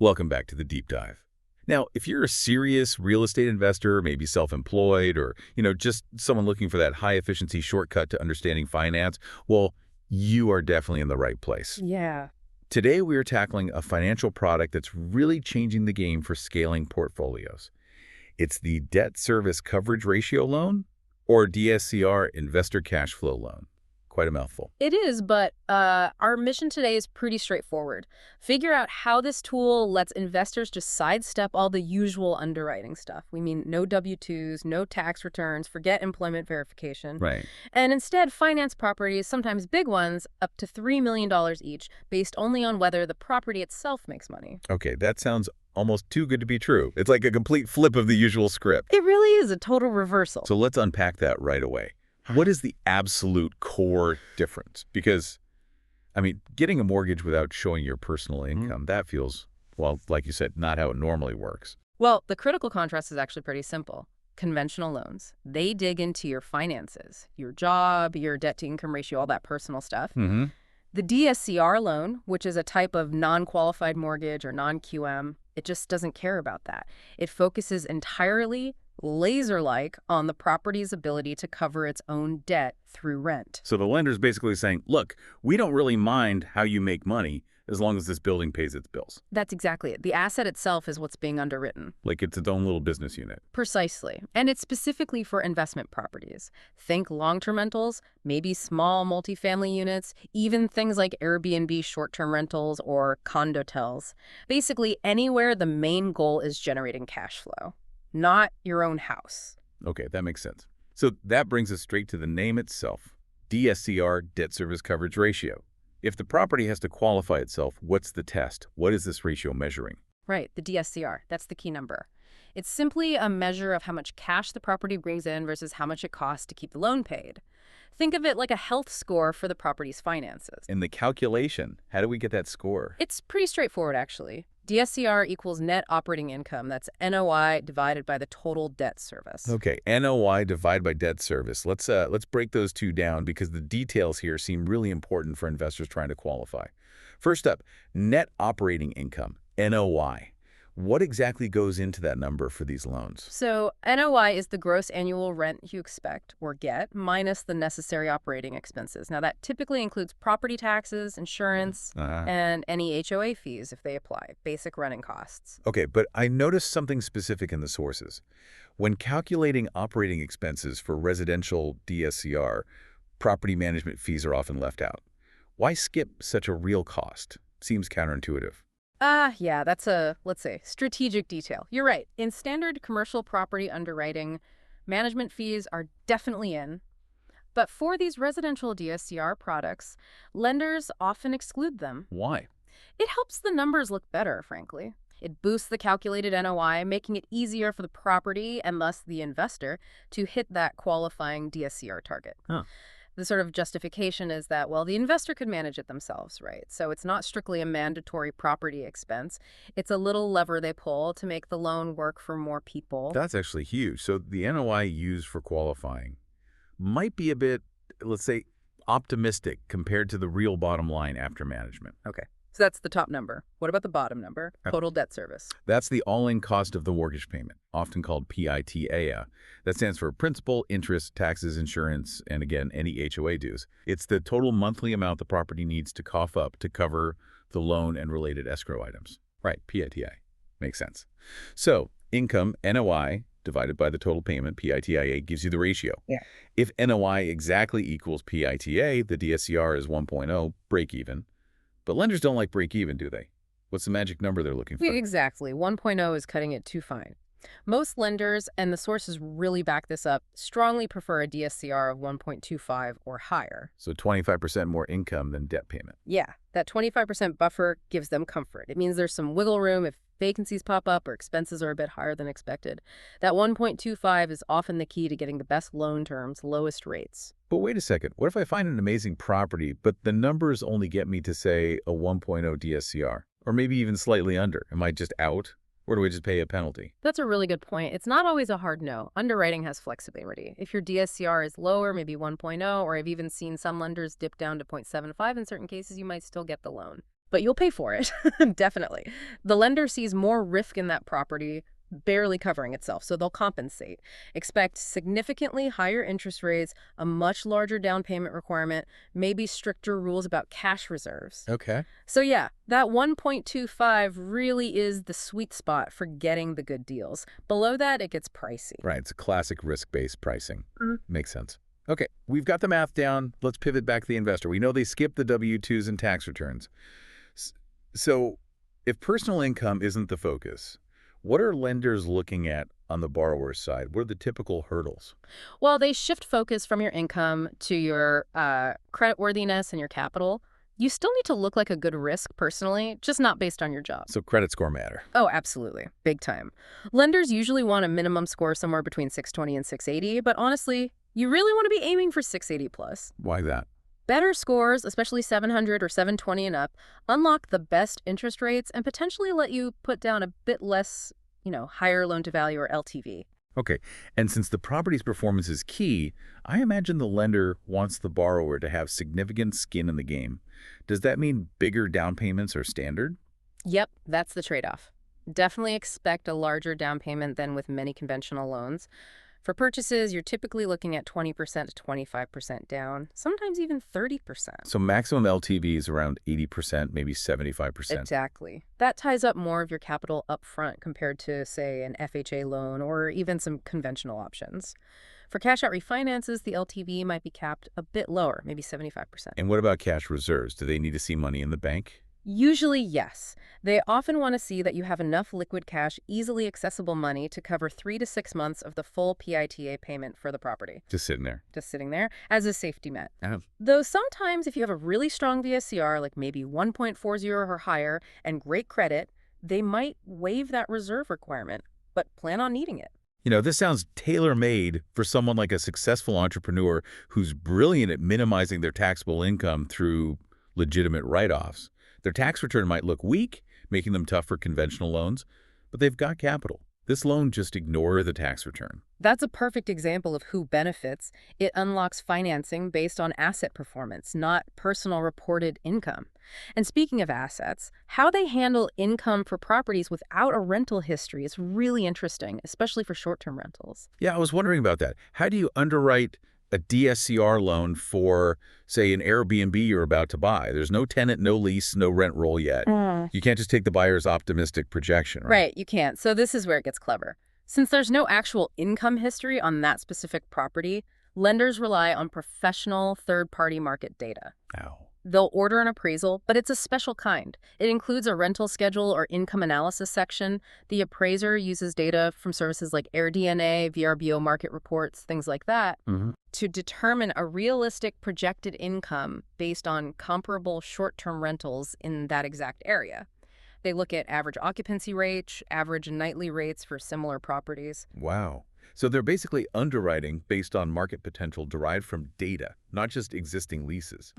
Welcome back to the deep dive. Now, if you're a serious real estate investor, maybe self-employed, or, just someone looking for that high-efficiency shortcut to understanding finance, well, you are definitely in the right place. Yeah. Today, we are tackling a financial product that's really changing the game for scaling portfolios. It's the debt service coverage ratio loan, or DSCR investor cash flow loan. Quite a mouthful. It is, but our mission today is pretty straightforward. Figure out how this tool lets investors just sidestep all the usual underwriting stuff. We mean no W-2s, no tax returns, forget employment verification. Right. And instead finance properties, sometimes big ones, up to $3 million each, based only on whether the property itself makes money. Okay, that sounds almost too good to be true. It's like a complete flip of the usual script. It really is a total reversal. So let's unpack that right away. What is the absolute core difference? Because, getting a mortgage without showing your personal income, that feels, well, like you said, not how it normally works. Well, the critical contrast is actually pretty simple. Conventional loans, they dig into your finances, your job, your debt-to-income ratio, all that personal stuff. Mm-hmm. The DSCR loan, which is a type of non-qualified mortgage or non-QM, it just doesn't care about that. It focuses entirely, laser-like, on the property's ability to cover its own debt through rent. So the lender's basically saying, look, we don't really mind how you make money as long as this building pays its bills. That's exactly it. The asset itself is what's being underwritten. Like it's its own little business unit. Precisely. And it's specifically for investment properties. Think long-term rentals, maybe small multifamily units, even things like Airbnb short-term rentals or condotels. Basically anywhere the main goal is generating cash flow, not your own house. Okay, that makes sense. So that brings us straight to the name itself, DSCR, debt service coverage ratio. If the property has to qualify itself, what's the test? What is this ratio measuring? Right, the DSCR. That's the key number. It's simply a measure of how much cash the property brings in versus how much it costs to keep the loan paid. Think of it like a health score for the property's finances. In the calculation, how do we get that score? It's pretty straightforward, actually. DSCR equals net operating income. That's NOI divided by the total debt service. Okay, NOI divided by debt service. Let's break those two down because the details here seem really important for investors trying to qualify. First up, net operating income, NOI. What exactly goes into that number for these loans? So NOI is the gross annual rent you expect or get minus the necessary operating expenses. Now that typically includes property taxes, insurance, and any HOA fees if they apply, basic running costs. Okay, but I noticed something specific in the sources. When calculating operating expenses for residential DSCR, property management fees are often left out. Why skip such a real cost? Seems counterintuitive. Yeah, that's a, let's say, strategic detail. You're right. In standard commercial property underwriting, management fees are definitely in. But for these residential DSCR products, lenders often exclude them. Why? It helps the numbers look better, frankly. It boosts the calculated NOI, making it easier for the property and thus the investor to hit that qualifying DSCR target. Huh. The sort of justification is that, well, the investor could manage it themselves, right? So it's not strictly a mandatory property expense. It's a little lever they pull to make the loan work for more people. That's actually huge. So the NOI used for qualifying might be a bit, let's say, optimistic compared to the real bottom line after management. Okay. So that's the top number. What about the bottom number? Total debt service. That's the all-in cost of the mortgage payment, often called PITAA. That stands for principal, interest, taxes, insurance, and again, any HOA dues. It's the total monthly amount the property needs to cough up to cover the loan and related escrow items. Right, PITAA. Makes sense. So income, NOI, divided by the total payment, PITAA, gives you the ratio. Yeah. If NOI exactly equals PITAA, the DSCR is 1.0, break even. But lenders don't like break even, do they? What's the magic number they're looking for? Exactly. 1.0 is cutting it too fine. Most lenders, and the sources really back this up, strongly prefer a DSCR of 1.25 or higher. So 25% more income than debt payment. Yeah, that 25% buffer gives them comfort. It means there's some wiggle room if vacancies pop up or expenses are a bit higher than expected. That 1.25 is often the key to getting the best loan terms, lowest rates. But wait a second. What if I find an amazing property, but the numbers only get me to, say, a 1.0 DSCR? Or maybe even slightly under? Am I just out? Or do I just pay a penalty? That's a really good point. It's not always a hard no. Underwriting has flexibility. If your DSCR is lower, maybe 1.0, or I've even seen some lenders dip down to 0.75 in certain cases, you might still get the loan. but you'll pay for it. Definitely. The lender sees more risk in that property barely covering itself, so they'll compensate. Expect significantly higher interest rates, a much larger down payment requirement, maybe stricter rules about cash reserves. Okay. So yeah, that 1.25 really is the sweet spot for getting the good deals. Below that, it gets pricey. Right. It's a classic risk-based pricing. Mhm. Makes sense. Okay, we've got the math down. Let's pivot back to the investor. We know they skip the W-2s and tax returns. S- So if personal income isn't the focus, what are lenders looking at on the borrower's side? What are the typical hurdles? Well, they shift focus from your income to your creditworthiness and your capital. You still need to look like a good risk personally, just not based on your job. So credit score matter. Oh, absolutely. Big time. Lenders usually want a minimum score somewhere between 620 and 680, but honestly, you really want to be aiming for 680 plus. Why that? Better scores, especially 700 or 720 and up, unlock the best interest rates and potentially let you put down a bit less, higher loan to value or LTV. Okay, and since the property's performance is key, I imagine the lender wants the borrower to have significant skin in the game. Does that mean bigger down payments are standard? Yep, that's the trade-off. Definitely expect a larger down payment than with many conventional loans. For purchases, you're typically looking at 20% to 25% down, sometimes even 30%. So maximum LTV is around 80%, maybe 75%. Exactly. That ties up more of your capital up front compared to, say, an FHA loan or even some conventional options. For cash-out refinances, the LTV might be capped a bit lower, maybe 75%. And what about cash reserves? Do they need to see money in the bank? Usually, yes. They often want to see that you have enough liquid cash, easily accessible money to cover 3 to 6 months of the full PITA payment for the property. Just sitting there. Just sitting there as a safety net. Oh. Though sometimes if you have a really strong DSCR, like maybe 1.40 or higher, and great credit, they might waive that reserve requirement, but plan on needing it. This sounds tailor-made for someone like a successful entrepreneur who's brilliant at minimizing their taxable income through legitimate write-offs. Their tax return might look weak, making them tough for conventional loans, but they've got capital. This loan just ignores the tax return. That's a perfect example of who benefits. It unlocks financing based on asset performance, not personal reported income. And speaking of assets, how they handle income for properties without a rental history is really interesting, especially for short-term rentals. Yeah, I was wondering about that. How do you underwrite a DSCR loan for, say, an Airbnb you're about to buy? There's no tenant, no lease, no rent roll yet. You can't just take the buyer's optimistic projection, right? Right, you can't. So this is where it gets clever. Since there's no actual income history on that specific property, lenders rely on professional third-party market data. Ow. They'll order an appraisal, but it's a special kind. It includes a rental schedule or income analysis section. The appraiser uses data from services like AirDNA, VRBO market reports, things like that, to determine a realistic projected income based on comparable short-term rentals in that exact area. They look at average occupancy rates, average nightly rates for similar properties. Wow. So they're basically underwriting based on market potential derived from data, not just existing leases.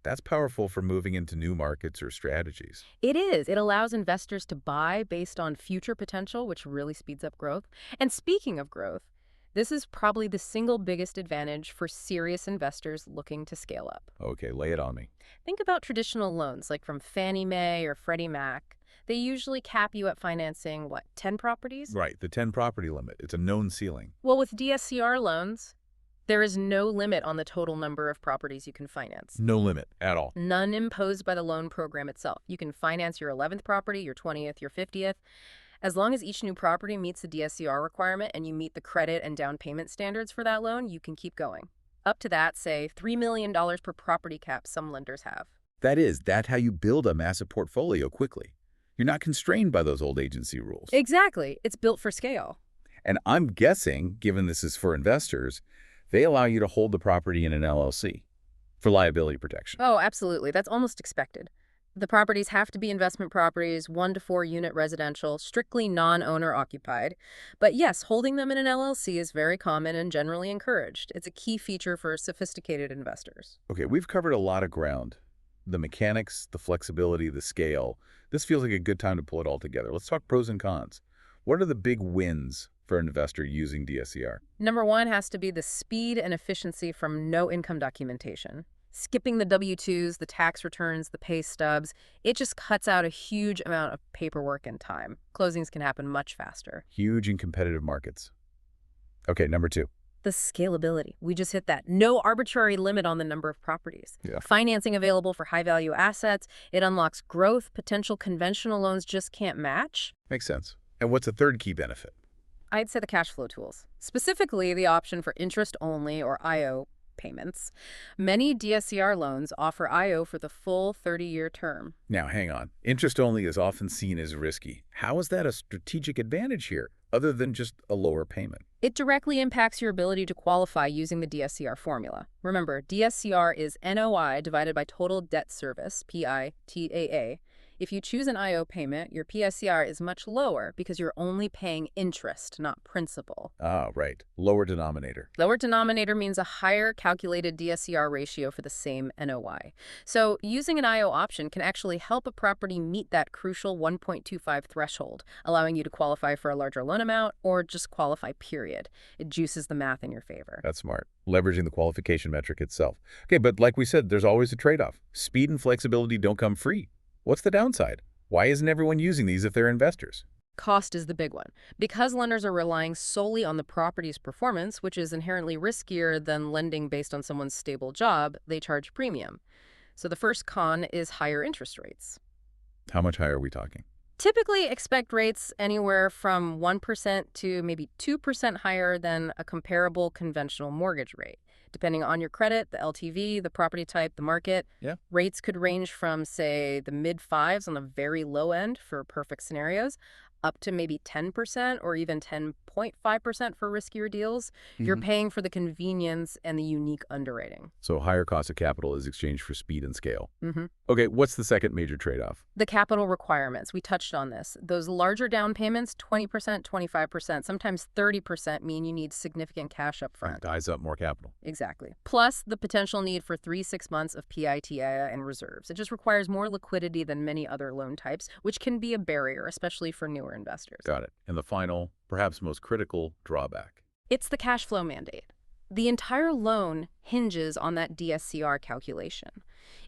That's powerful for moving into new markets or strategies. It is. It allows investors to buy based on future potential, which really speeds up growth. And speaking of growth, this is probably the single biggest advantage for serious investors looking to scale up. Okay, lay it on me. Think about traditional loans like from Fannie Mae or Freddie Mac. They usually cap you at financing, 10 properties? Right, the 10 property limit. It's a known ceiling. Well, with DSCR loans, there is no limit on the total number of properties you can finance. No limit at all. None imposed by the loan program itself. You can finance your 11th property, your 20th, your 50th. As long as each new property meets the DSCR requirement and you meet the credit and down payment standards for that loan, you can keep going. Up to that, say, $3 million per property cap some lenders have. That's how you build a massive portfolio quickly. You're not constrained by those old agency rules. Exactly. It's built for scale. And I'm guessing, given this is for investors, they allow you to hold the property in an LLC for liability protection. Oh, absolutely. That's almost expected. The properties have to be investment properties, 1 to 4 unit residential, strictly non-owner occupied. But yes, holding them in an LLC is very common and generally encouraged. It's a key feature for sophisticated investors. Okay, we've covered a lot of ground. The mechanics, the flexibility, the scale. This feels like a good time to pull it all together. Let's talk pros and cons. What are the big wins for an investor using DSCR? Number 1 has to be the speed and efficiency from no income documentation. Skipping the W-2s, the tax returns, the pay stubs, it just cuts out a huge amount of paperwork and time. Closings can happen much faster. Huge and competitive markets. Okay, number 2. The scalability. We just hit that. No arbitrary limit on the number of properties. Yeah. Financing available for high-value assets. It unlocks growth potential conventional loans just can't match. Makes sense. And what's a third key benefit? I'd say the cash flow tools, specifically the option for interest-only or IO payments. Many DSCR loans offer IO for the full 30-year term. Now, hang on. Interest only is often seen as risky. How is that a strategic advantage here, other than just a lower payment? It directly impacts your ability to qualify using the DSCR formula. Remember, DSCR is NOI divided by total debt service, PITAA. If you choose an IO payment, your PSCR is much lower because you're only paying interest, not principal. Ah, right. Lower denominator. Lower denominator means a higher calculated DSCR ratio for the same NOI. So using an IO option can actually help a property meet that crucial 1.25 threshold, allowing you to qualify for a larger loan amount or just qualify, period. It juices the math in your favor. That's smart. Leveraging the qualification metric itself. Okay, but like we said, there's always a trade-off. Speed and flexibility don't come free. What's the downside? Why isn't everyone using these if they're investors? Cost is the big one. Because lenders are relying solely on the property's performance, which is inherently riskier than lending based on someone's stable job, they charge premium. So the first con is higher interest rates. How much higher are we talking? Typically expect rates anywhere from 1% to maybe 2% higher than a comparable conventional mortgage rate. Depending on your credit, the LTV, the property type, the market, rates could range from, say, the mid-5s on the very low end for perfect scenarios, up to maybe 10% or even 10.5% for riskier deals. You're paying for the convenience and the unique underwriting. So higher cost of capital is exchanged for speed and scale. Okay, what's the second major trade-off? The capital requirements. We touched on this. Those larger down payments, 20%, 25%, sometimes 30% mean you need significant cash up front. Ties up more capital. Exactly. Plus the potential need for 3-6 months of PITAA and reserves. It just requires more liquidity than many other loan types, which can be a barrier, especially for newer investors. Got it. And the final, perhaps most critical, drawback. It's the cash flow mandate. The entire loan hinges on that DSCR calculation.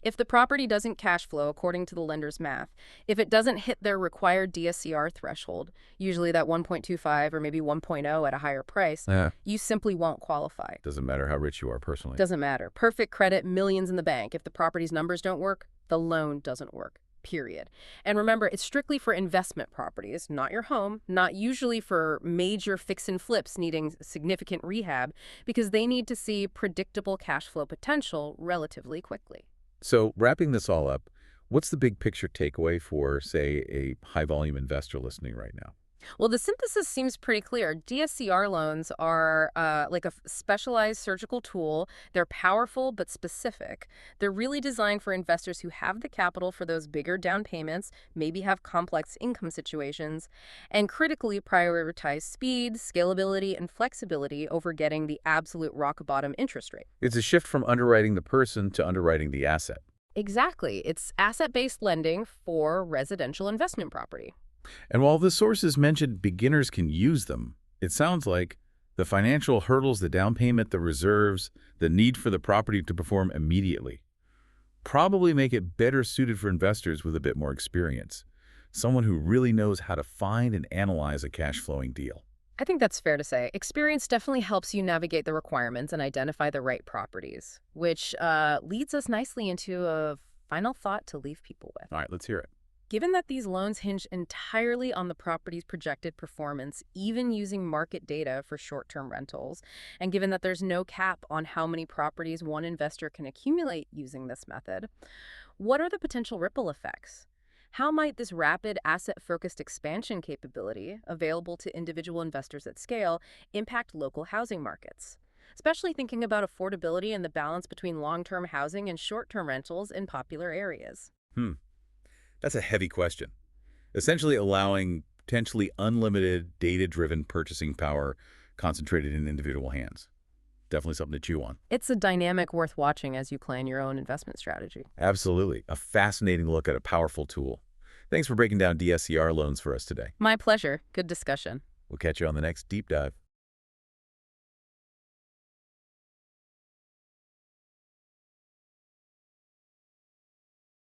If the property doesn't cash flow according to the lender's math, if it doesn't hit their required DSCR threshold, usually that 1.25 or maybe 1.0 at a higher price, you simply won't qualify. Doesn't matter how rich you are personally. Doesn't matter. Perfect credit, millions in the bank. If the property's numbers don't work, the loan doesn't work. Period. And remember, it's strictly for investment properties, not your home, not usually for major fix and flips needing significant rehab, because they need to see predictable cash flow potential relatively quickly. So wrapping this all up, what's the big picture takeaway for, say, a high-volume investor listening right now? Well, the synthesis seems pretty clear. DSCR loans are like a specialized surgical tool. They're powerful but specific. They're really designed for investors who have the capital for those bigger down payments, maybe have complex income situations, and critically prioritize speed, scalability, and flexibility over getting the absolute rock-bottom interest rate. It's a shift from underwriting the person to underwriting the asset. Exactly. It's asset-based lending for residential investment property. And while the sources mentioned beginners can use them, it sounds like the financial hurdles, the down payment, the reserves, the need for the property to perform immediately probably make it better suited for investors with a bit more experience, someone who really knows how to find and analyze a cash-flowing deal. I think that's fair to say. Experience definitely helps you navigate the requirements and identify the right properties, which leads us nicely into a final thought to leave people with. All right, let's hear it. Given that these loans hinge entirely on the property's projected performance, even using market data for short-term rentals, and given that there's no cap on how many properties one investor can accumulate using this method, what are the potential ripple effects? How might this rapid asset-focused expansion capability, available to individual investors at scale, impact local housing markets? Especially thinking about affordability and the balance between long-term housing and short-term rentals in popular areas. That's a heavy question. Essentially allowing potentially unlimited data-driven purchasing power concentrated in individual hands. Definitely something to chew on. It's a dynamic worth watching as you plan your own investment strategy. Absolutely. A fascinating look at a powerful tool. Thanks for breaking down DSCR loans for us today. My pleasure. Good discussion. We'll catch you on the next Deep Dive.